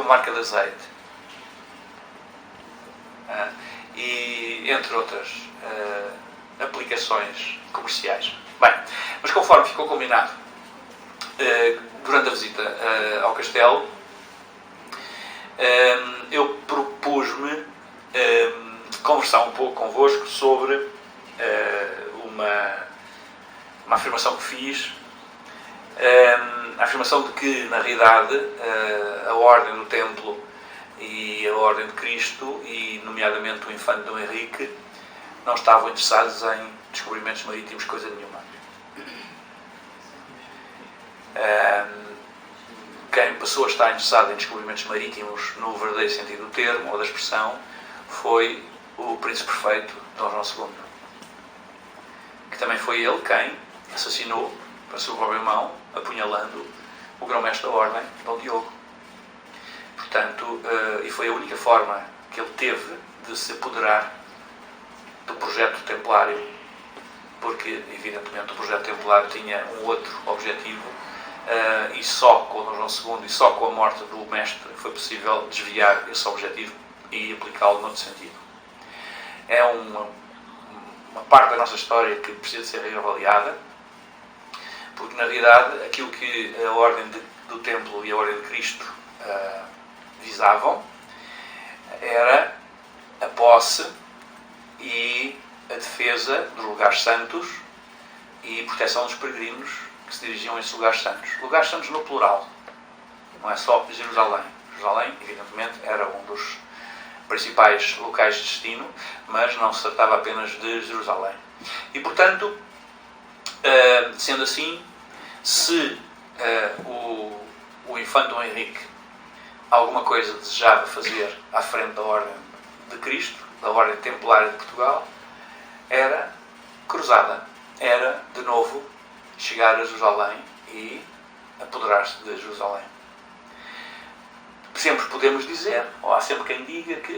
uma marca de azeite. E entre outras aplicações comerciais. Bem, mas conforme ficou combinado durante a visita ao castelo, eu propus-me conversar um pouco convosco sobre uma afirmação que fiz, a afirmação de que, na realidade, a Ordem do Templo e a Ordem de Cristo, e nomeadamente o Infante Dom Henrique, não estavam interessados em descobrimentos marítimos, coisa nenhuma. Quem passou a estar interessado em descobrimentos marítimos no verdadeiro sentido do termo, ou da expressão, foi o Príncipe Perfeito, Dom João II. Que também foi ele quem assassinou, para a sua própria mão, apunhalando o grão-mestre da Ordem, Dom Diogo. Portanto, e foi a única forma que ele teve de se apoderar do projeto templário, porque, evidentemente, o projeto templário tinha um outro objetivo, e só com o Dom João II e só com a morte do mestre foi possível desviar esse objetivo e aplicá-lo noutro sentido. É uma parte da nossa história que precisa ser reavaliada, porque, na realidade, aquilo que a Ordem do Templo e a Ordem de Cristo visavam era a posse e a defesa dos lugares santos e proteção dos peregrinos que se dirigiam a esses lugares santos. Lugares santos no plural, não é só Jerusalém. Jerusalém, evidentemente, era um dos principais locais de destino, mas não se tratava apenas de Jerusalém. E, portanto, sendo assim, se o Infante Dom Henrique alguma coisa desejava fazer à frente da Ordem de Cristo, da Ordem Templária de Portugal, era cruzada. Era, de novo, chegar a Jerusalém e apoderar-se de Jerusalém. Sempre podemos dizer, ou há sempre quem diga que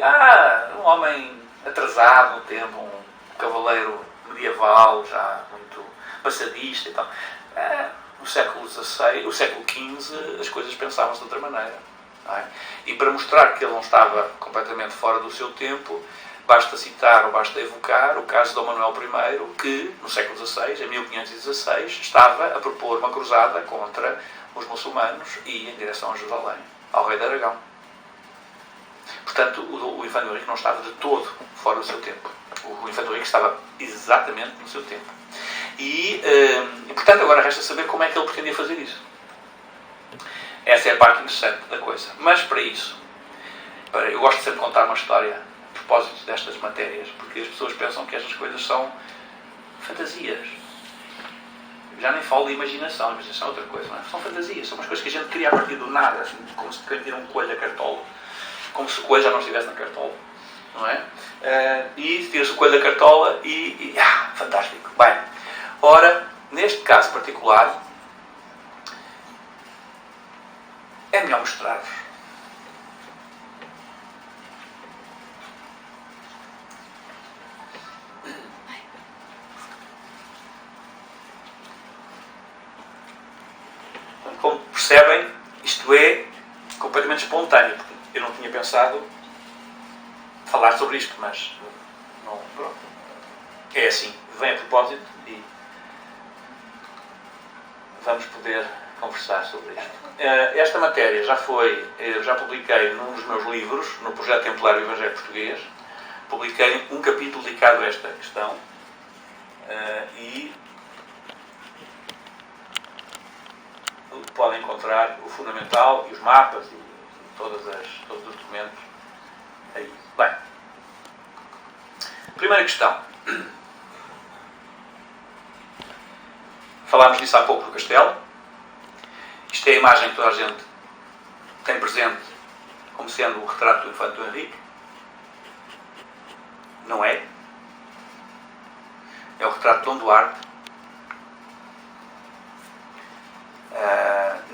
um homem atrasado no tempo, um cavaleiro medieval, já muito passadista e tal. No século XVI, o século XV, as coisas pensavam-se de outra maneira. Não é? E para mostrar que ele não estava completamente fora do seu tempo, basta citar ou basta evocar o caso de Dom Manuel I, que no século XVI, em 1516, estava a propor uma cruzada contra os muçulmanos e em direção a Jerusalém, ao rei de Aragão. Portanto, o Infante Dom Henrique não estava de todo fora do seu tempo. O Infante Dom Henrique estava exatamente no seu tempo. E, portanto, agora resta saber como é que ele pretendia fazer isso. Essa é a parte interessante da coisa. Mas, para isso, eu gosto de sempre contar uma história a propósito destas matérias, porque as pessoas pensam que estas coisas são fantasias. Eu já nem falo de imaginação, a imaginação é outra coisa, não é? São fantasias, são umas coisas que a gente cria a partir do nada, assim, como se quem tira um coelho da cartola, como se o coelho já não estivesse na cartola, não é? E tira-se o coelho da cartola fantástico. Bem, ora, neste caso particular, é melhor mostrar-vos. Como percebem, isto é completamente espontâneo, porque eu não tinha pensado falar sobre isto, mas não, pronto. É assim, vem a propósito e vamos poder conversar sobre isto. Esta matéria eu já publiquei num dos meus livros, no Projeto Templário Evangelho Português, publiquei um capítulo dedicado a esta questão e podem encontrar o fundamental e os mapas e todos os documentos aí. Bem, primeira questão. Falámos disso há pouco no castelo. Isto é a imagem que toda a gente tem presente como sendo o retrato do Infante Dom Henrique. Não é? É o retrato de Dom Duarte.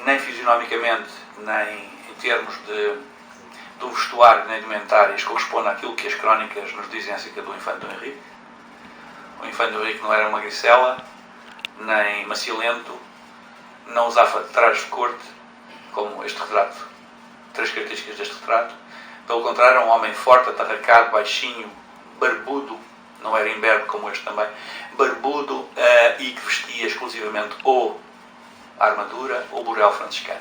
Nem fisionomicamente, nem em termos de um vestuário, nem de indumentárias, corresponde àquilo que as crónicas nos dizem acerca do Infante Dom Henrique. O Infante Dom Henrique não era uma gricela, nem macilento, não usava trajes de corte, como este retrato três características deste retrato. Pelo contrário, era um homem forte, atarracado, baixinho, barbudo, não era imberbe como este também, barbudo, e que vestia exclusivamente ou a armadura ou o burel franciscano.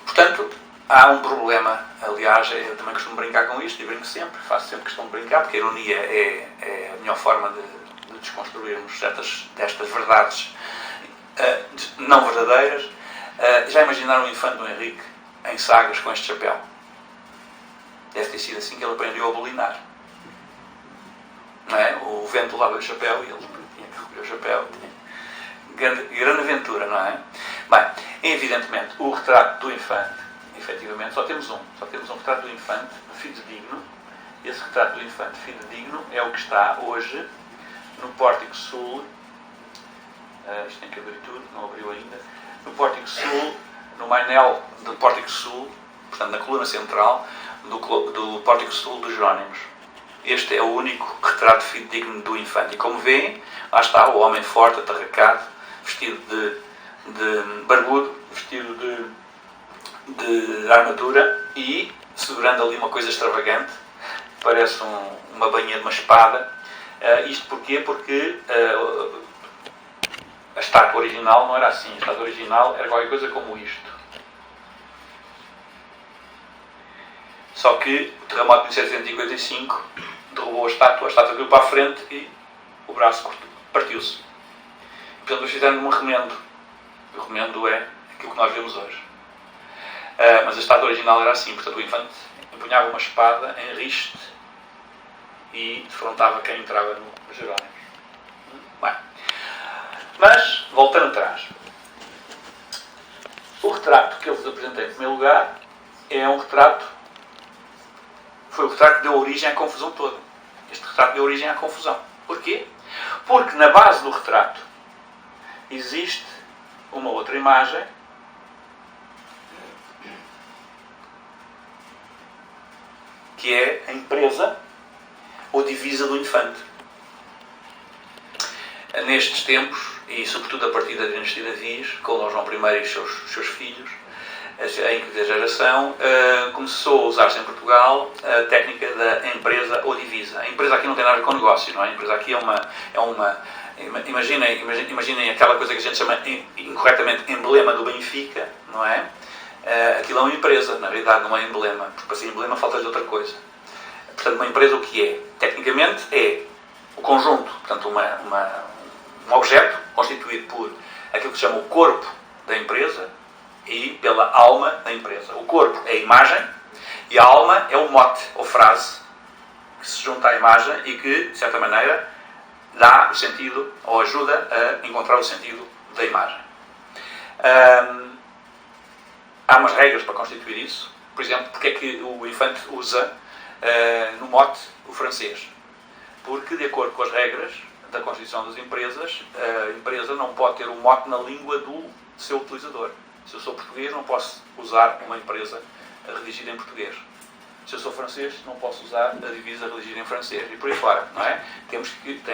Portanto, há um problema, aliás, eu também costumo brincar com isto, e brinco sempre, faço sempre questão de brincar, porque a ironia é a melhor forma de desconstruirmos destas verdades não verdadeiras. Já imaginaram o infante do Henrique em Sagres com este chapéu? Deve ter sido assim que ele aprendeu a bolinar. Não é? O vento lava o chapéu e ele tinha que recolher o chapéu. Grande aventura, não é? Bem, evidentemente, o retrato do infante, efetivamente, só temos um retrato do infante fidedigno. Esse retrato do infante fidedigno é o que está hoje no Pórtico Sul. Isto tem que abrir tudo, não abriu ainda. No Pórtico Sul, no mainel do Pórtico Sul, portanto, na coluna central do Pórtico Sul dos Jerónimos. Este é o único retrato fidedigno do infante. E como veem, lá está o homem forte, atarracado, vestido de barbudo, vestido de armadura e segurando ali uma coisa extravagante, parece uma bainha de uma espada. Isto porquê? Porque a estátua original não era assim. A estátua original era qualquer coisa como isto. Só que o terremoto de 1755 derrubou a estátua caiu para a frente e o braço partiu-se. Portanto, eles fizeram um remendo. O remendo é aquilo que nós vemos hoje. Mas a estátua original era assim. Portanto, o infante empunhava uma espada em riste e defrontava quem entrava no Jerónimos. Bem, mas, voltando atrás, o retrato que eu vos apresentei em primeiro lugar foi o retrato que deu origem à confusão toda. Este retrato deu origem à confusão. Porquê? Porque na base do retrato existe uma outra imagem que é a empresa ou divisa do infante. Nestes tempos, e sobretudo a partir da dinastia de Davis, com Dom João I e os seus filhos, a Inquisição geração, começou a usar-se em Portugal a técnica da empresa ou divisa. A empresa aqui não tem nada a ver com negócio, não é? A empresa aqui é uma imaginem aquela coisa que a gente chama incorretamente emblema do Benfica, não é? Aquilo é uma empresa, na realidade não é emblema, porque para ser emblema falta-lhe outra coisa. Portanto, uma empresa o que é? Tecnicamente é o conjunto, portanto um objeto constituído por aquilo que se chama o corpo da empresa e pela alma da empresa. O corpo é a imagem e a alma é o mote ou frase que se junta à imagem e que, de certa maneira, dá o sentido ou ajuda a encontrar o sentido da imagem. Há umas regras para constituir isso. Por exemplo, porque é que o infante usa no mote o francês? Porque, de acordo com as regras da constituição das empresas, a empresa não pode ter o mote na língua do seu utilizador. Se eu sou português, não posso usar uma empresa redigida em português. Se eu sou francês, não posso usar a divisa redigida em francês. E por aí fora, não é? Tem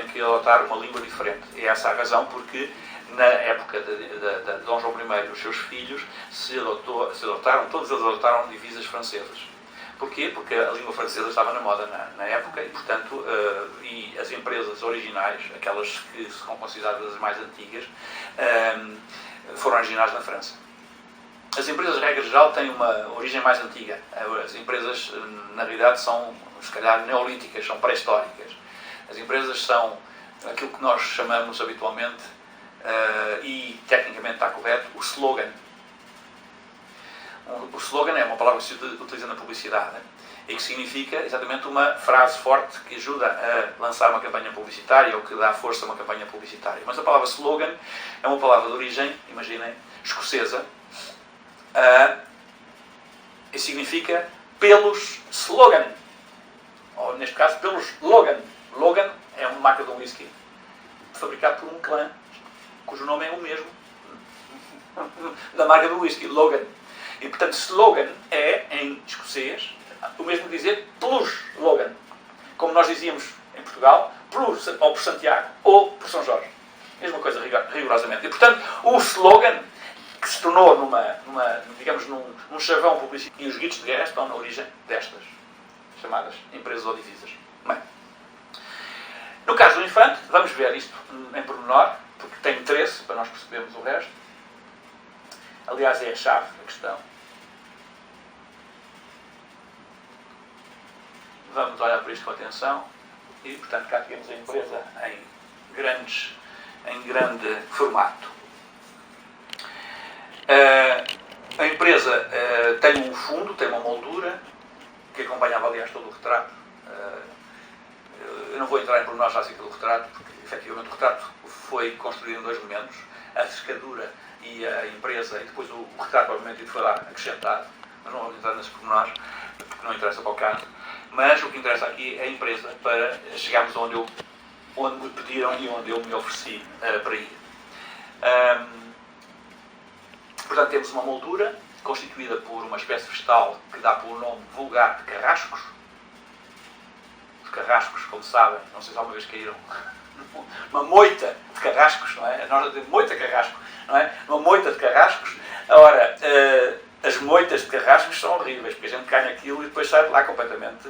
que adotar uma língua diferente. E essa é a razão porque, na época de Dom João I e os seus filhos, todos eles adotaram divisas francesas. Porquê? Porque a língua francesa estava na moda na época e, portanto, e as empresas originais, aquelas que são consideradas as mais antigas, foram originais na França. As empresas, regra geral, têm uma origem mais antiga. As empresas, na realidade, são, se calhar, neolíticas, são pré-históricas. As empresas são aquilo que nós chamamos habitualmente, e tecnicamente está correto, o slogan. O slogan é uma palavra que se utiliza na publicidade e que significa exatamente uma frase forte que ajuda a lançar uma campanha publicitária ou que dá força a uma campanha publicitária. Mas a palavra slogan é uma palavra de origem, imaginem, escocesa, e significa pelos slogan, ou neste caso pelos Logan. Logan é uma marca de um whisky fabricado por um clã cujo nome é o mesmo da marca do whisky, Logan. E portanto slogan é, em escocês, o mesmo que dizer pelos Logan, como nós dizíamos em Portugal, ou por Santiago ou por São Jorge, mesma coisa rigorosamente. E portanto o slogan que se tornou digamos, num chavão publicitário. E os gritos de guerra estão na origem destas chamadas empresas ou divisas. Bem, no caso do Infante, vamos ver isto em pormenor, porque tem interesse para nós percebermos o resto. Aliás, é a chave da questão. Vamos olhar para isto com atenção. E, portanto, cá temos a empresa em grande formato. A empresa tem um fundo, tem uma moldura, que acompanhava, aliás, todo o retrato. Eu não vou entrar em pormenores acerca do retrato, porque, efetivamente, o retrato foi construído em 2 momentos. A escadura e a empresa, e depois o retrato, obviamente, foi lá acrescentado. Mas não vamos entrar nesses pormenores, porque não interessa para o caso. Mas o que interessa aqui é a empresa, para chegarmos onde me pediram e onde eu me ofereci para ir. Portanto, temos uma moldura constituída por uma espécie vegetal que dá pelo nome vulgar de carrascos. Os carrascos, como sabem, não sei se alguma vez caíram, uma moita de carrascos, não é? Nós temos moita carrasco, não é? Uma moita de carrascos. Ora, as moitas de carrascos são horríveis, porque a gente cai naquilo e depois sai de lá completamente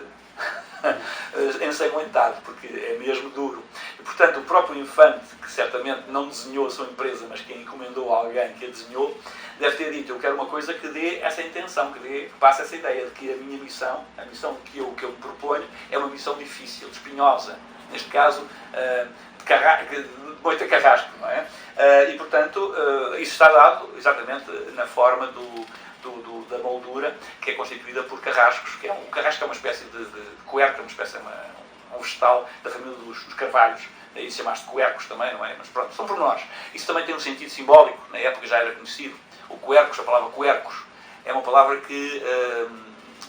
ensanguentado, porque é mesmo duro. E, portanto, o próprio Infante, que certamente não desenhou a sua empresa, mas quem encomendou a alguém que a desenhou, deve ter dito: eu quero uma coisa que dê essa intenção, que passe essa ideia de que a minha missão, a missão que eu me proponho, é uma missão difícil, espinhosa, neste caso, de moita carrasco, não é? E, portanto, isso está dado exatamente na forma da moldura, que é constituída por carrascos, que o carrasco é uma espécie de coerca, uma espécie, um vegetal da família dos carvalhos, daí se chamaste coercos também, não é? Mas pronto, são pormenores. Isso também tem um sentido simbólico, na época já era conhecido. O coercos, a palavra coercos, é uma palavra que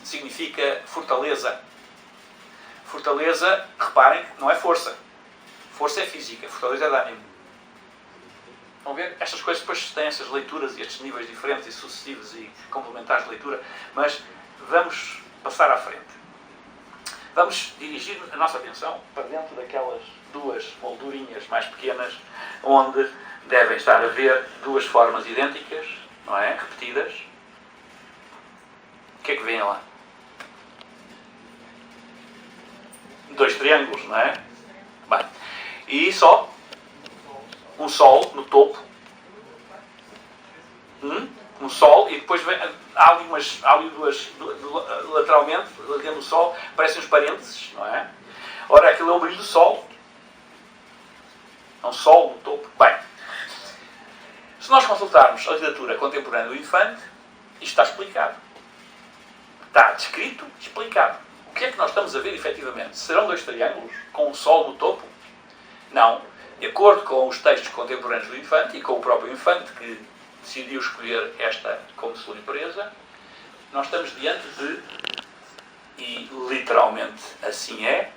significa fortaleza. Fortaleza, reparem, não é força. Força é física, fortaleza é de ânimo. Vão ver? Estas coisas depois têm essas leituras e estes níveis diferentes e sucessivos e complementares de leitura, mas vamos passar à frente. Vamos dirigir a nossa atenção para dentro daquelas 2 moldurinhas mais pequenas, onde devem estar a ver 2 formas idênticas, não é? Repetidas. O que é que vem lá? 2 triângulos, não é? Bem, e só um sol no topo, um sol, e depois há ali 2 lateralmente, dentro do sol, parecem uns parênteses, não é? Ora, aquilo é o brilho do sol. É um sol no topo. Bem, se nós consultarmos a literatura contemporânea do Infante, isto está explicado. Está descrito, explicado. O que é que nós estamos a ver, efetivamente? Serão 2 triângulos com um sol no topo? Não. De acordo com os textos contemporâneos do Infante e com o próprio Infante, que decidiu escolher esta como sua empresa, nós estamos diante de, e literalmente assim é,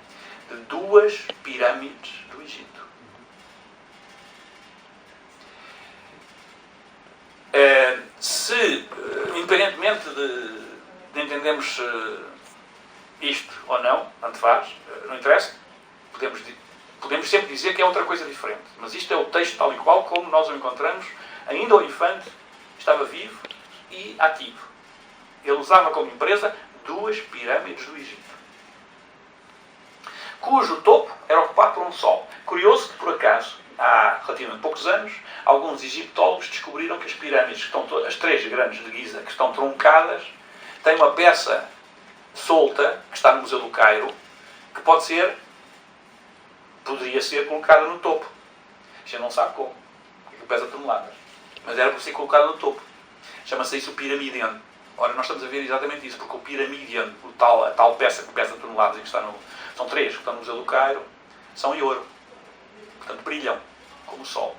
de 2 pirâmides do Egito. Independentemente de entendermos isto ou não, tanto faz, não interessa, podemos sempre dizer que é outra coisa diferente. Mas isto é o texto tal e qual como nós o encontramos. Ainda o Infante estava vivo e ativo. Ele usava como empresa 2 pirâmides do Egito, cujo topo era ocupado por um sol. Curioso que, por acaso, há relativamente poucos anos, alguns egiptólogos descobriram que as pirâmides, as 3 grandes de Giza, que estão truncadas, têm uma peça solta, que está no Museu do Cairo, que poderia ser colocada no topo. A gente não sabe como, porque pesa toneladas. Mas era para ser colocada no topo. Chama-se isso o piramidion. Ora, nós estamos a ver exatamente isso, porque o piramidion, a tal peça que pesa toneladas e que está são 3 que estão no Museu do Cairo, são em ouro. Portanto, brilham como o sol.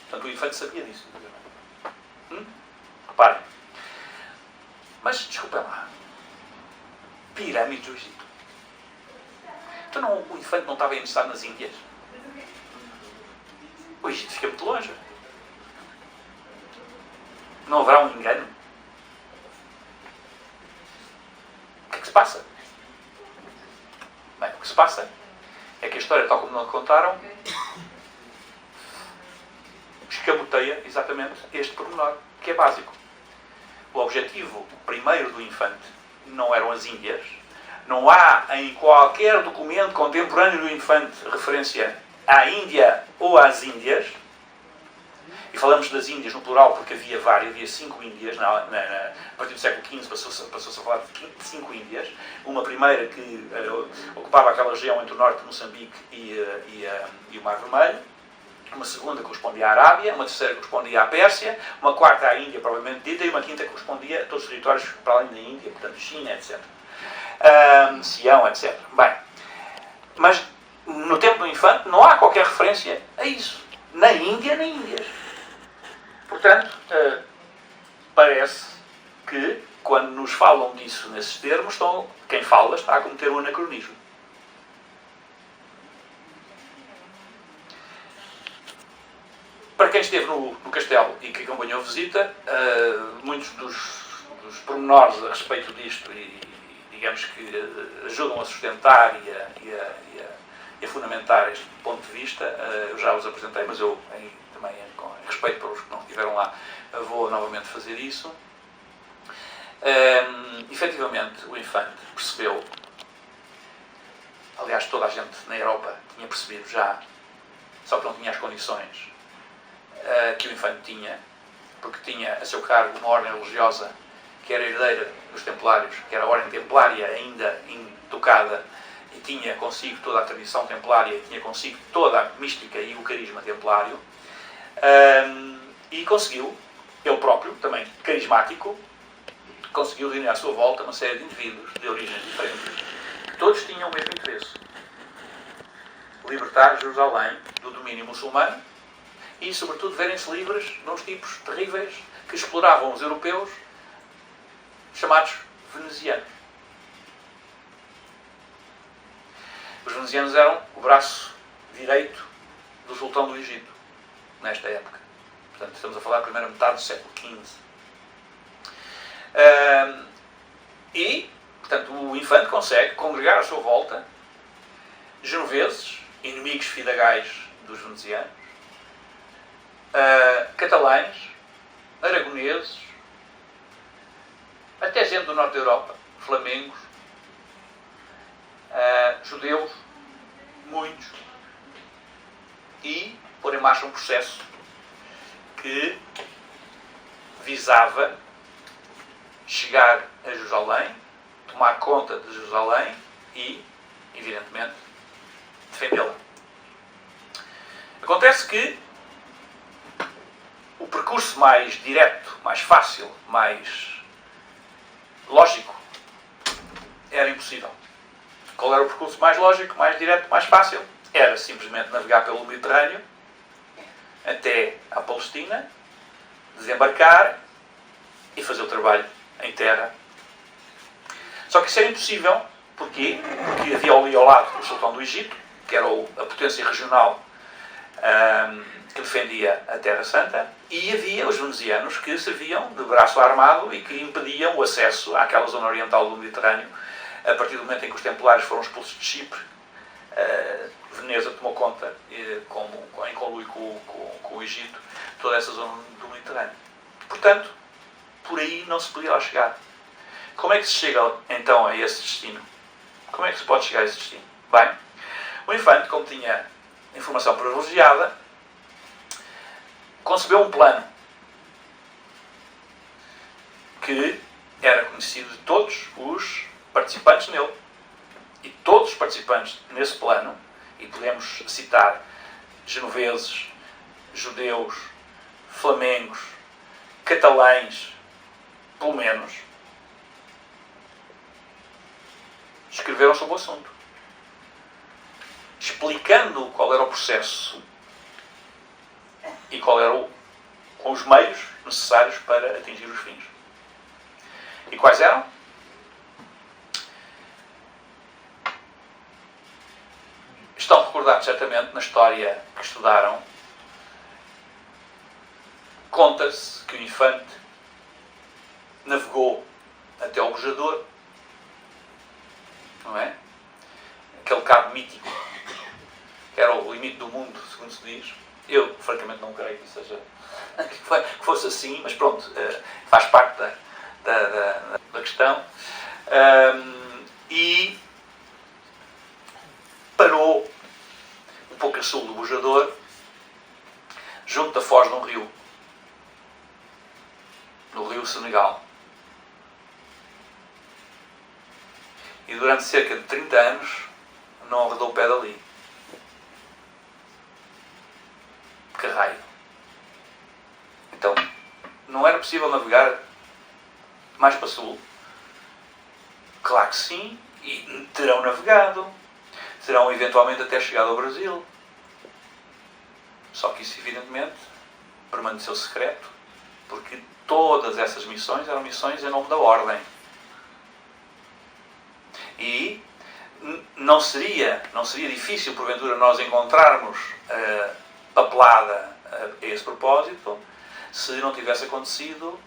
Portanto, o Infante sabia disso. Reparem. Mas, desculpem lá. Pirâmides do Egito. Então o Infante não estava interessado nas Índias? O Egito fica muito longe. Não haverá um engano? O que é que se passa? Bem, o que se passa é que a história, tal como nos contaram, escamoteou norteia exatamente este pormenor, que é básico. O objetivo primeiro do Infante não eram as Índias. Não há em qualquer documento contemporâneo do Infante referência à Índia ou às Índias. E falamos das Índias no plural porque havia 5 Índias. A partir do século XV passou-se a falar de 5 Índias. Uma primeira que ocupava aquela região entre o norte de Moçambique e o Mar Vermelho. Uma segunda correspondia à Arábia. Uma terceira correspondia à Pérsia. Uma quarta à Índia, provavelmente dita. E uma quinta correspondia a todos os territórios para além da Índia, portanto China, etc. Sião, etc. Bem, mas no tempo do Infante não há qualquer referência a isso. Nem Índia, nem Índias. Portanto, parece que, quando nos falam disso nesses termos, quem fala está a cometer um anacronismo. Para quem esteve no castelo e que acompanhou a visita, muitos dos pormenores a respeito disto, e digamos que ajudam a sustentar e a fundamentar este ponto de vista, eu já os apresentei, mas eu também, com respeito para os que não estiveram lá, vou novamente fazer isso. Efetivamente, o Infante percebeu, aliás, toda a gente na Europa tinha percebido já, só que não tinha as condições que o Infante tinha, porque tinha a seu cargo uma ordem religiosa que era herdeira dos Templários, que era a ordem templária ainda intocada, e tinha consigo toda a tradição templária, e tinha consigo toda a mística e o carisma templário. E conseguiu, ele próprio, também carismático, conseguiu reunir à sua volta uma série de indivíduos de origens diferentes, que todos tinham o mesmo interesse: libertar Jerusalém do domínio muçulmano e, sobretudo, verem-se livres de uns tipos terríveis que exploravam os europeus, chamados venezianos. Os venezianos eram o braço direito do sultão do Egito, nesta época. Portanto, estamos a falar da primeira metade do século XV. E, portanto, o Infante consegue congregar à sua volta genoveses, inimigos fidagais dos venezianos, catalães, aragoneses, até gente do norte da Europa, flamengos, judeus, muitos, e pôr em marcha um processo que visava chegar a Jerusalém, tomar conta de Jerusalém e, evidentemente, defendê-la. Acontece que o percurso mais direto, mais fácil, mais lógico era impossível. Qual era o percurso mais lógico, mais direto, mais fácil? Era simplesmente navegar pelo Mediterrâneo até à Palestina, desembarcar e fazer o trabalho em terra. Só que isso era impossível. Porquê? Porque havia ali ao lado o sultão do Egito, que era a potência regional que defendia a Terra Santa, e havia os venezianos que serviam de braço armado e que impediam o acesso àquela zona oriental do Mediterrâneo. A partir do momento em que os templários foram expulsos de Chipre, Veneza tomou conta, em conluio com o Egito, toda essa zona do Mediterrâneo. Portanto, por aí não se podia lá chegar. Como é que se chega então a esse destino? Como é que se pode chegar a esse destino? Bem, o Infante, como tinha informação privilegiada, concebeu um plano que era conhecido de todos os participantes nele. E todos os participantes nesse plano, e podemos citar genoveses, judeus, flamengos, catalães, pelo menos, escreveram sobre o assunto, explicando qual era o processo e qual eram os meios necessários para atingir os fins. E quais eram? Estão recordados certamente na história que estudaram. Conta-se que o Infante navegou até o Bojador, não é? Aquele cabo mítico, que era o limite do mundo, segundo se diz, Eu, francamente, não creio que seja que fosse assim, mas pronto, faz parte da questão. E parou um pouco a sul do Bojador, junto da foz de um rio, no rio Senegal. E durante cerca de 30 anos não arredou o pé dali. Que raio. Então, não era possível navegar mais para sul? Claro que sim, e terão navegado. Terão eventualmente até chegado ao Brasil. Só que isso, evidentemente, permaneceu secreto, porque todas essas missões eram missões em nome da ordem. E não seria difícil, porventura, nós encontrarmos papelada a esse propósito, se não tivesse acontecido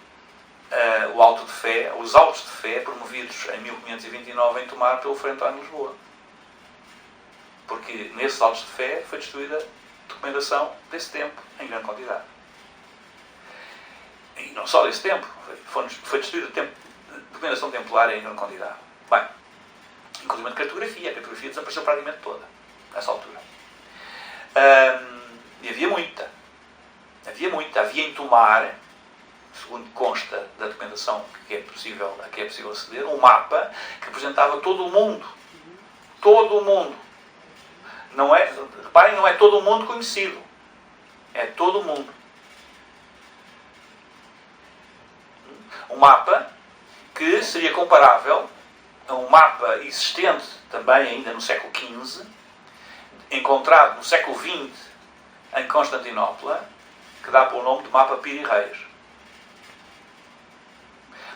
os autos de fé promovidos em 1529 em Tomar pelo Frei António de Lisboa. Porque nesses autos de fé foi destruída documentação desse tempo, em grande quantidade. E não só desse tempo, foi destruída documentação templar em grande quantidade. Bem, inclusive a cartografia desapareceu praticamente toda, nessa altura. E havia muita. Havia em Tomar, segundo consta da documentação a que é possível aceder, um mapa que representava todo o mundo. Todo o mundo. Reparem, não é todo o mundo conhecido. É todo o mundo. Um mapa que seria comparável a um mapa existente também ainda no século XV, encontrado no século XX em Constantinopla, que dá pelo nome de Mapa Piri Reis.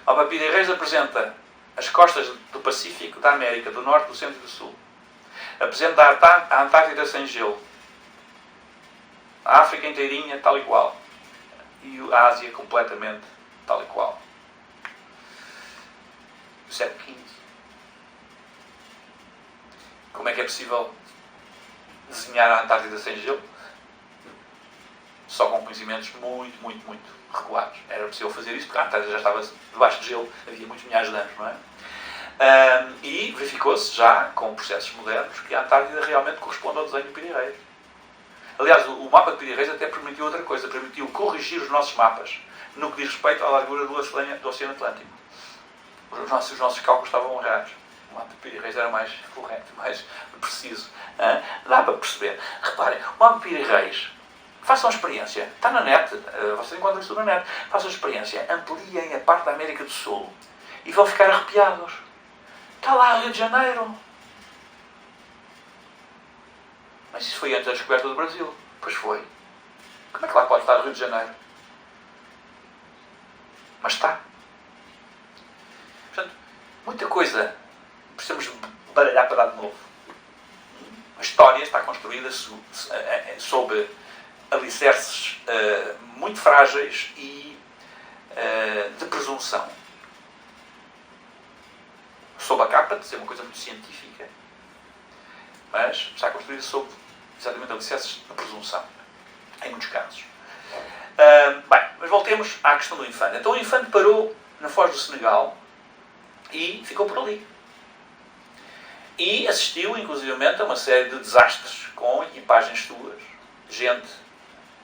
O Mapa Piri Reis apresenta as costas do Pacífico, da América, do Norte, do Centro e do Sul. Apresenta a Antártida sem gelo. A África inteirinha, tal e qual. E a Ásia completamente tal e qual. Do século XV. Como é que é possível desenhar a Antártida sem gelo? Só com conhecimentos muito regulares. Era possível fazer isso porque a Antártida já estava debaixo de gelo, havia muitos milhares de anos, não é? E verificou-se já, com processos modernos, que a Antártida realmente corresponde ao desenho de Piri Reis. Aliás, o mapa de Piri Reis até permitiu outra coisa, permitiu corrigir os nossos mapas no que diz respeito à largura do Oceano Atlântico. Os nossos cálculos estavam errados. O mapa de Piri Reis era mais correto, mais preciso. Dá para perceber. Reparem, o mapa de Piri Reis, façam a experiência. Está na net, vocês encontram isso na net. Façam a experiência, ampliem a parte da América do Sul e vão ficar arrepiados. Está lá Rio de Janeiro. Mas isso foi antes da descoberta do Brasil. Pois foi. Como é que lá pode estar o Rio de Janeiro? Mas está. Portanto, muita coisa precisamos baralhar para dar de novo. A história está construída sob alicerces muito frágeis e de presunção. Sob a capa de ser uma coisa muito científica, mas está construída sob exatamente alicerces de presunção, em muitos casos. Bem, mas voltemos à questão do Infante. Então o Infante parou na foz do Senegal e ficou por ali. E assistiu, inclusivamente, a uma série de desastres com equipagens suas, gente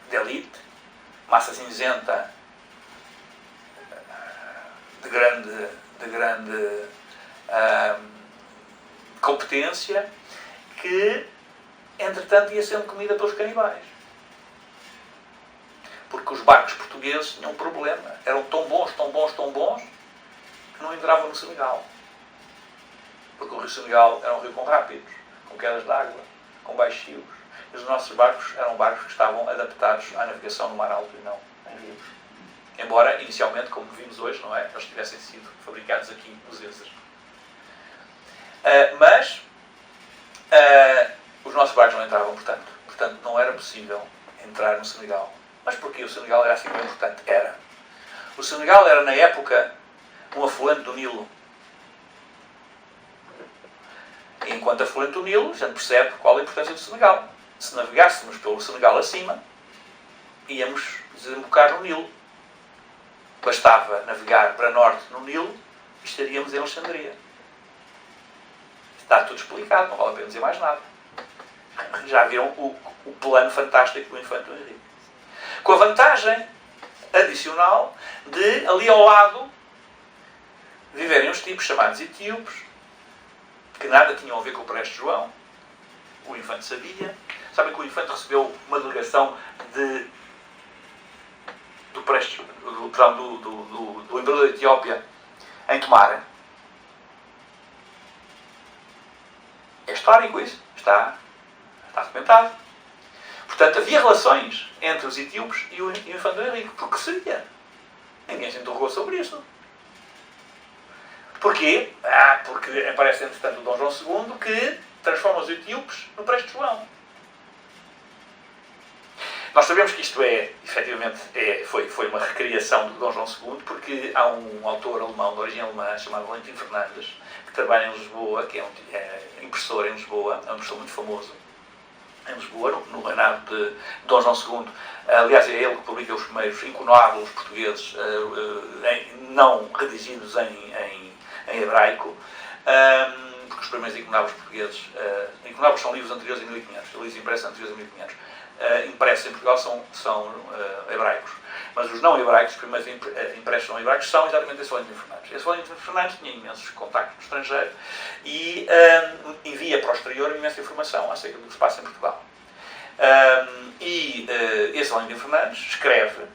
de elite, massa cinzenta de grande competência, que, entretanto, ia sendo comida pelos canibais. Porque os barcos portugueses tinham um problema. Eram tão bons, que não entravam no Senegal. Porque o rio Senegal era um rio com rápidos, com quedas de água, com baixios. E os nossos barcos eram barcos que estavam adaptados à navegação no mar alto e não em rios. Embora, inicialmente, como vimos hoje, não é? Eles tivessem sido fabricados aqui nos Êxeros. Mas os nossos barcos não entravam, portanto não era possível entrar no Senegal. Mas porquê o Senegal era assim tão importante? Era. O Senegal era, na época, um afluente do Nilo. E enquanto afluente do Nilo, a gente percebe qual a importância do Senegal. Se navegássemos pelo Senegal acima, íamos desembocar no Nilo. Bastava navegar para norte no Nilo e estaríamos em Alexandria. Está tudo explicado, não vale a pena dizer mais nada. Já viram o plano fantástico do Infante Henrique. Com a vantagem adicional de, ali ao lado, viverem uns tipos chamados etíopes, que nada tinham a ver com o Preste João. O Infante sabia. Sabem que o Infante recebeu uma delegação do Imperador da Etiópia em Tomar. É histórico isso. Está documentado. Portanto, havia relações entre os etíopes e o Infante Henrique. Porque seria. Ninguém se interrogou sobre isso. Porquê? Porque aparece, entretanto, o Dom João II que transforma os etíopes no Preste João. Nós sabemos que isto efetivamente, foi uma recriação do Dom João II, porque há um autor alemão, de origem alemã, chamado Valentim Fernandes, que trabalha em Lisboa, que é impressor em Lisboa, é um impressor muito famoso em Lisboa, no reinado de Dom João II. Aliás, é ele que publica os primeiros incunábulos portugueses não redigidos em hebraico, porque os primeiros incunábulos portugueses, incunábulos são livros anteriores a 1500, livros impressos anteriores a 1500, impressos em Portugal são hebraicos, mas os não hebraicos, os primeiros impressos não hebraicos, são exatamente esse Valentim Fernandes. Esse Valentim Fernandes tinha imensos contactos no estrangeiro e envia para o exterior imensa informação acerca do que se passa em Portugal. Esse Valentim Fernandes escreve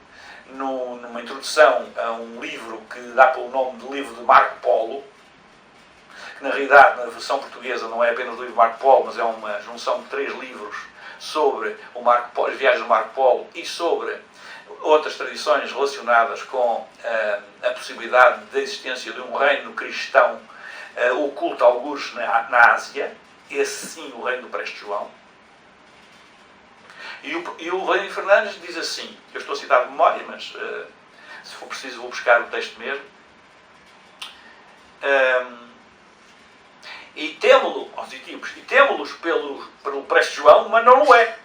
numa introdução a um livro que dá pelo nome de livro de Marco Polo, que na realidade, na versão portuguesa, não é apenas o livro de Marco Polo, mas é uma junção de 3 livros sobre as viagens de Marco Polo e sobre outras tradições relacionadas com a possibilidade da existência de um reino cristão oculto a algures na Ásia. Esse sim, o reino do Preste João. E o Valentim Fernandes diz assim, eu estou a citar de memória, mas se for preciso vou buscar o texto mesmo. E temo-lo, aos etíopes, e temo-los pelo Preste João, mas não o é.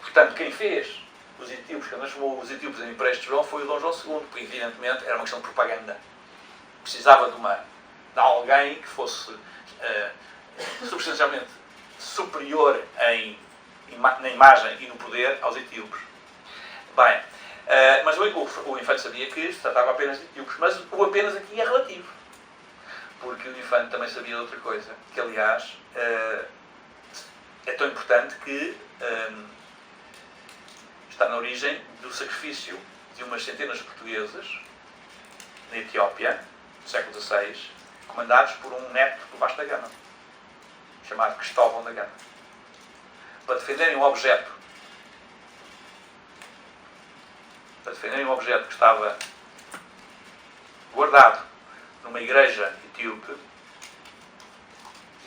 Portanto, quem fez os etíopes, quem transformou os etíopes em Preste João foi o Dom João II, porque evidentemente era uma questão de propaganda. Precisava de alguém que fosse substancialmente superior na imagem e no poder aos etíopes. Bem, mas o Infante sabia que se tratava apenas de etíopes, mas o apenas aqui é relativo. Porque o Infante também sabia de outra coisa, que aliás é tão importante que está na origem do sacrifício de umas centenas de portugueses na Etiópia, no século XVI, comandados por um neto do Vasco da Gama, chamado Cristóvão da Gama, para defenderem um objeto que estava guardado numa igreja etíope. Os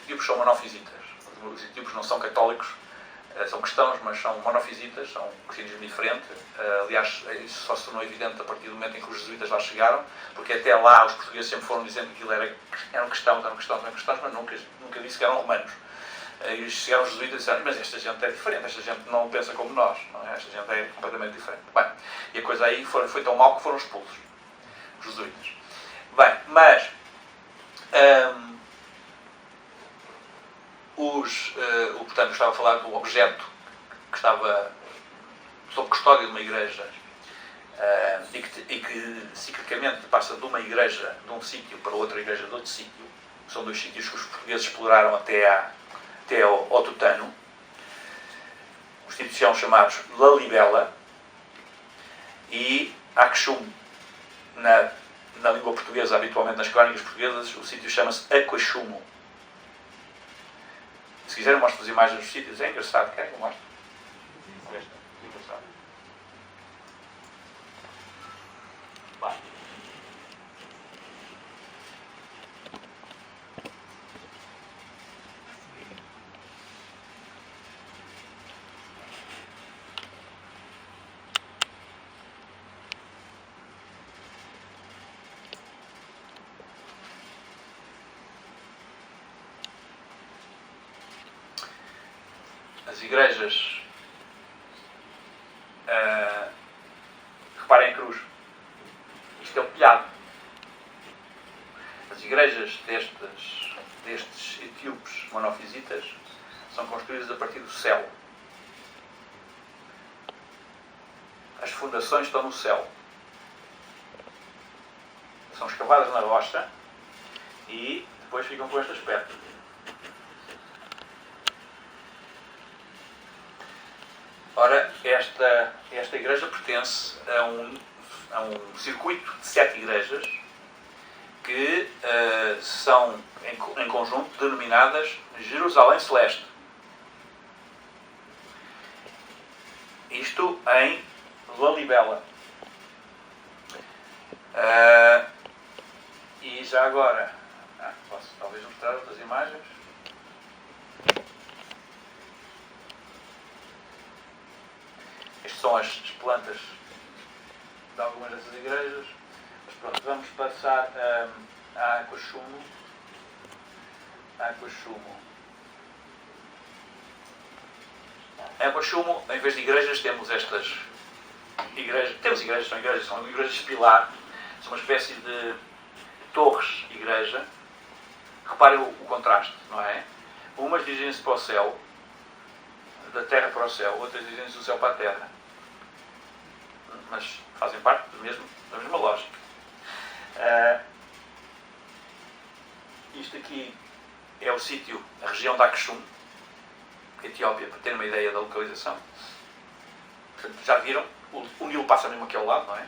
etíopes são monofisitas. Os etíopes não são católicos, são cristãos, mas são monofisitas, são um cristianismo diferente. Aliás, isso só se tornou evidente a partir do momento em que os jesuítas lá chegaram, porque até lá os portugueses sempre foram dizendo que aquilo eram cristãos, mas nunca disse que eram romanos. E chegaram os jesuítas e disseram, mas esta gente é diferente, esta gente não pensa como nós, não é? Esta gente é completamente diferente. Bem, e a coisa aí foi tão mal que foram expulsos, os jesuítas. Bem, mas portanto, eu estava a falar do objeto que estava sob custódia de uma igreja e que ciclicamente passa de uma igreja de um sítio para outra igreja de outro sítio. São 2 sítios que os portugueses exploraram até ao Tutano. Os sítios são chamados Lalibela e Axum. Na língua portuguesa, habitualmente nas crónicas portuguesas, o sítio chama-se Aquachumo. Se quiserem, mostro-vos imagens dos sítios. É engraçado, querem que eu mostre? É engraçado. Bem. As igrejas copiado. As igrejas destes etíopes monofisitas são construídas a partir do céu. As fundações estão no céu. São escavadas na rocha e depois ficam com este aspecto. Ora, esta igreja pertence a um circuito de 7 igrejas que são, em conjunto, denominadas Jerusalém Celeste. Isto em Lalibela. E já agora, posso talvez mostrar outras imagens. Estas são as plantas de algumas dessas igrejas. Mas pronto, vamos passar a Aquachumo. Em Aquachumo, em vez de igrejas, temos estas igrejas. São igrejas de pilar. São uma espécie de torres igreja. Reparem o contraste, não é? Umas dirigem-se para o céu, da terra para o céu, outras dirigem-se do céu para a terra. Mas fazem parte da mesma lógica. Isto aqui é o sítio, a região de Aksum, Etiópia, para terem uma ideia da localização. Portanto, já viram? O Nilo passa mesmo aqui ao lado, não é?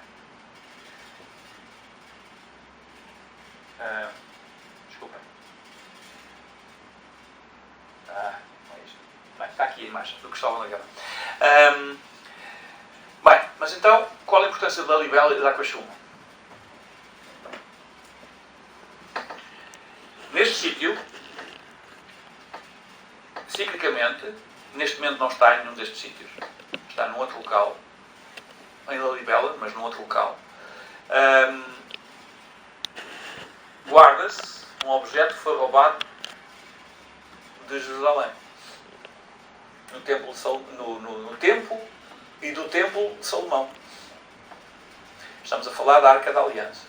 Desculpem. Não é isto. Bem, está aqui a imagem do Cristóvão da Gama. Bem, mas então, qual a importância de Lalibela e de Aquachumo? Neste sítio, ciclicamente, neste momento não está em nenhum destes sítios. Está num outro local, em Lalibela, mas num outro local. Guarda-se um objeto que foi roubado de Jerusalém. No templo e do templo de Salomão. Estamos a falar da Arca da Aliança.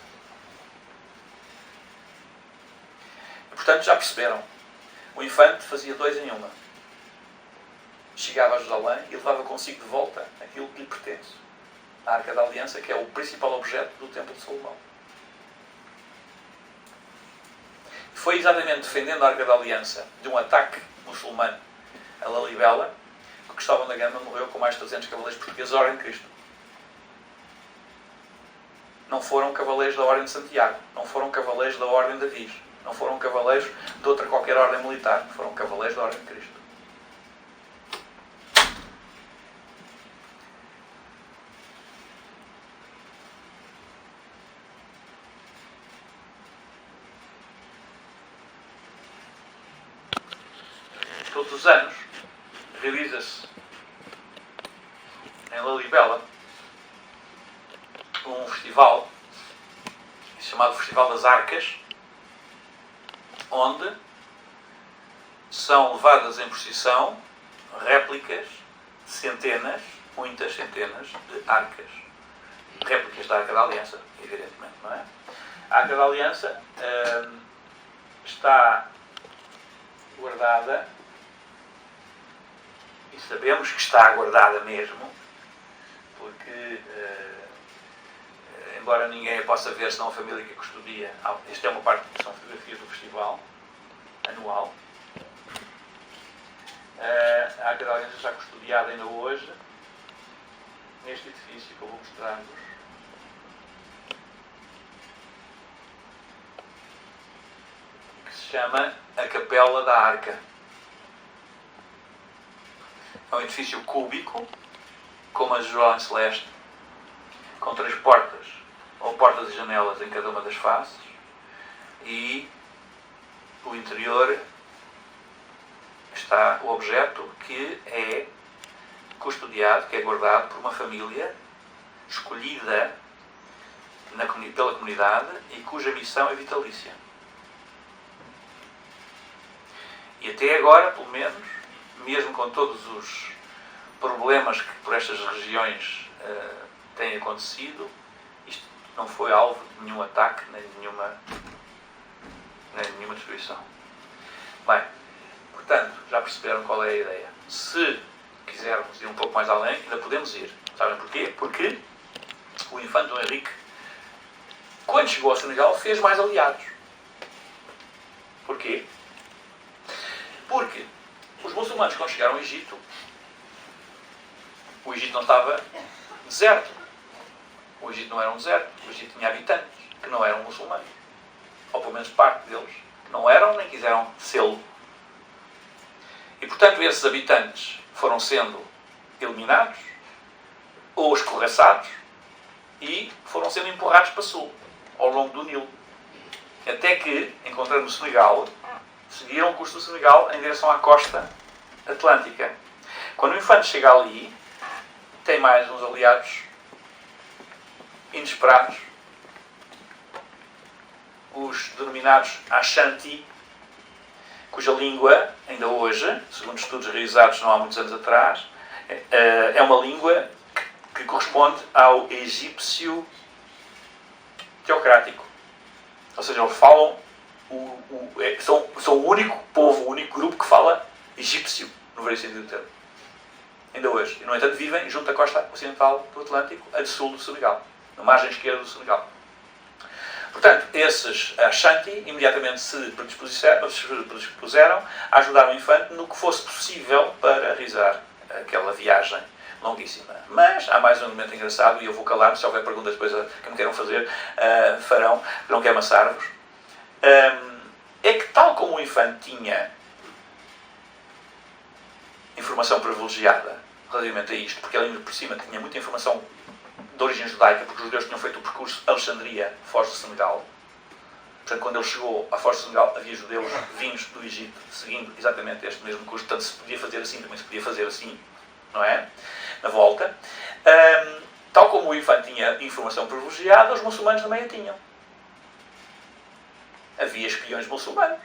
E, portanto, já perceberam. O infante fazia 2 em 1. Chegava a Jerusalém e levava consigo de volta aquilo que lhe pertence. A Arca da Aliança, que é o principal objeto do templo de Salomão. Foi exatamente defendendo a Arca da Aliança de um ataque muçulmano a Lalibela que Cristóvão da Gama morreu com mais de 300 cavaleiros portugueses da Ordem de Cristo. Não foram cavaleiros da Ordem de Santiago, não foram cavaleiros da Ordem de Avis, não foram cavaleiros de outra qualquer ordem militar, foram cavaleiros da Ordem de Cristo. Todos os anos realiza-se em Lalibela um festival chamado Festival das Arcas, onde são levadas em procissão réplicas de centenas, muitas centenas de arcas. Réplicas da Arca da Aliança, evidentemente, não é? A Arca da Aliança está guardada, e sabemos que está guardada mesmo, porque, embora ninguém a possa ver senão a família que a custodia, esta é uma parte, são fotografias do festival anual. A Arca da Aliança está custodiada ainda hoje neste edifício que eu vou mostrar-vos. Que se chama a Capela da Arca. É um edifício cúbico, como a Jerusalém Celeste, com 3 portas, ou portas e janelas em cada uma das faces, e o interior está o objeto que é custodiado, que é guardado por uma família escolhida pela comunidade e cuja missão é vitalícia. E até agora, pelo menos, mesmo com todos os problemas que por estas regiões têm acontecido, não foi alvo de nenhum ataque, nem de nenhuma destruição. Bem, portanto, já perceberam qual é a ideia. Se quisermos ir um pouco mais além, ainda podemos ir. Sabem porquê? Porque o infante Dom Henrique, quando chegou ao Senegal, fez mais aliados. Porquê? Porque os muçulmanos, quando chegaram ao Egito, o Egito não estava deserto. O Egito não era um deserto. O Egito tinha habitantes que não eram muçulmanos. Ou pelo menos parte deles. Que não eram nem quiseram sê-lo. E, portanto, esses habitantes foram sendo eliminados ou escorraçados e foram sendo empurrados para sul, ao longo do Nilo. Até que, encontrando o Senegal, seguiram o curso do Senegal em direção à costa atlântica. Quando o infante chega ali, tem mais uns aliados inesperados, os denominados Ashanti, cuja língua, ainda hoje, segundo estudos realizados não há muitos anos atrás, é uma língua que corresponde ao egípcio teocrático. Ou seja, eles falam, são o único povo, o único grupo que fala egípcio, no verdadeiro sentido do termo. Ainda hoje. E, no entanto, vivem junto à costa ocidental do Atlântico, a de sul do Senegal, na margem esquerda do Senegal. Portanto, esses Ashanti imediatamente se predispuseram a ajudar o infante no que fosse possível para realizar aquela viagem longuíssima. Mas há mais um elemento engraçado, e eu vou calar-me, se houver perguntas depois que me queiram fazer, farão, não quero amassar-vos. É que, tal como o infante tinha informação privilegiada relativamente a isto, porque ele, por cima, tinha muita informação de origem judaica, porque os judeus tinham feito o percurso Alexandria, Foz do Senegal. Portanto, quando ele chegou à Foz do Senegal, havia judeus vindos do Egito, seguindo exatamente este mesmo curso. Portanto, se podia fazer assim, também se podia fazer assim, não é? Na volta. Tal como o infante tinha informação privilegiada, os muçulmanos também a tinham. Havia espiões muçulmanos.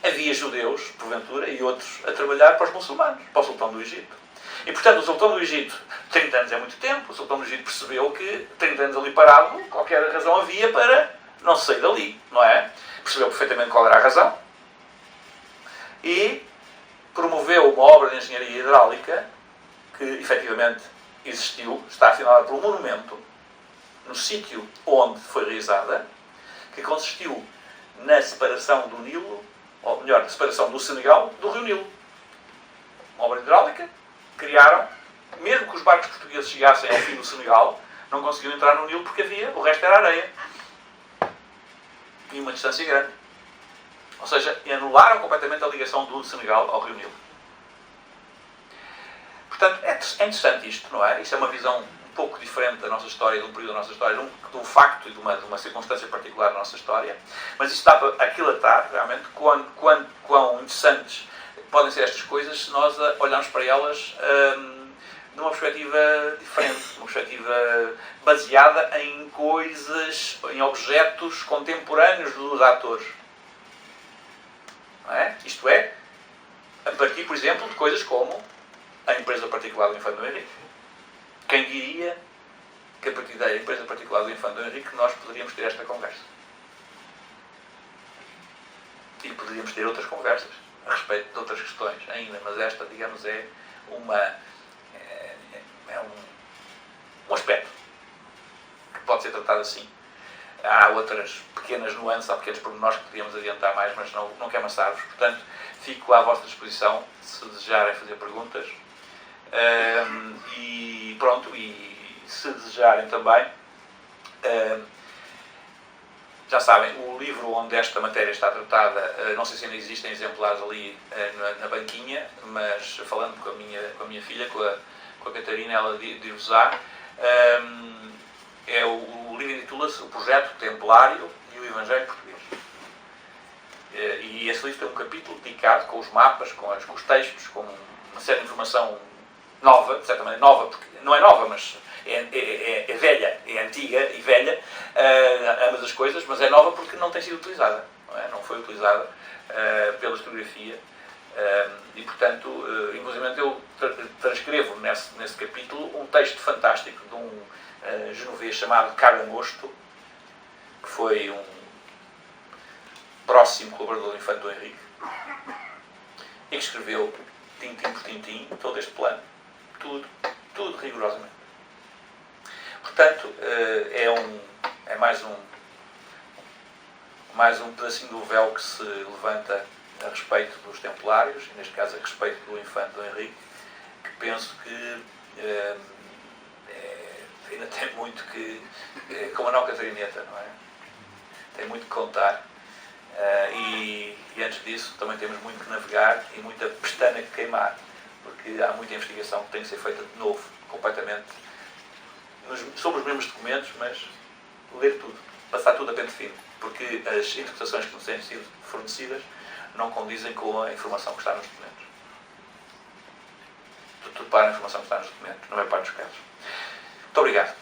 Havia judeus, porventura, e outros a trabalhar para os muçulmanos, para o sultão do Egito. E, portanto, o sultão do Egito, 30 anos é muito tempo, o sultão do Egito percebeu que 30 anos ali parado, qualquer razão havia para não sair dali, não é? Percebeu perfeitamente qual era a razão e promoveu uma obra de engenharia hidráulica que, efetivamente, existiu, está assinalada por um monumento no sítio onde foi realizada, que consistiu na separação do Nilo, ou melhor, na separação do Senegal do Rio Nilo. Uma obra hidráulica, criaram, mesmo que os barcos portugueses chegassem ao fim do Senegal, não conseguiam entrar no Nilo porque o resto era areia. E uma distância grande. Ou seja, anularam completamente a ligação do Senegal ao Rio Nilo. Portanto, é interessante isto, não é? Isto é uma visão um pouco diferente da nossa história, de um período da nossa história, de um facto e de uma circunstância particular da nossa história. Mas isto dá para aquilatar, realmente, quão interessantes podem ser estas coisas se nós olharmos para elas de uma perspectiva diferente, uma perspectiva baseada em coisas, em objetos contemporâneos dos atores. Não é? Isto é, a partir, por exemplo, de coisas como a empresa particular do infante Dom Henrique. Quem diria que a partir da empresa particular do infante Dom Henrique nós poderíamos ter esta conversa? E poderíamos ter outras conversas a respeito de outras questões ainda, mas esta, digamos, é um aspecto que pode ser tratado assim. Há outras pequenas nuances, há pequenos pormenores que podíamos adiantar mais, mas não quero amassar-vos. Portanto, fico à vossa disposição se desejarem fazer perguntas. E pronto, e se desejarem também, já sabem, o livro onde esta matéria está tratada, não sei se ainda existem exemplares ali na banquinha, mas falando com a minha filha, com a Catarina, ela dir-vos-á. O livro intitula-se O Projeto Templário e o Evangelho Português. E esse livro tem um capítulo dedicado com os mapas, com os textos, com uma certa informação nova, de certa maneira nova, porque não é nova, mas é velha, é antiga e velha, ambas as coisas, mas é nova porque não tem sido utilizada, não foi utilizada pela historiografia, e portanto, inclusive eu transcrevo nesse capítulo um texto fantástico de um genovês chamado Caramosto, que foi um próximo colaborador do infante Dom Henrique, e que escreveu, tintim por tintim, todo este plano. Tudo rigorosamente. Portanto, é mais um pedacinho do véu que se levanta a respeito dos Templários, e neste caso a respeito do infante Dom Henrique, que penso que ainda tem muito que... como a Nau Catarineta, não é? Tem muito que contar. E antes disso também temos muito que navegar e muita pestana que queimar, porque há muita investigação que tem que ser feita de novo, completamente, sobre os mesmos documentos, mas ler tudo, passar tudo a pente fino, porque as interpretações que nos têm sido fornecidas não condizem com a informação que está nos documentos. Tudo para a informação que está nos documentos, na maior parte dos casos. Muito obrigado.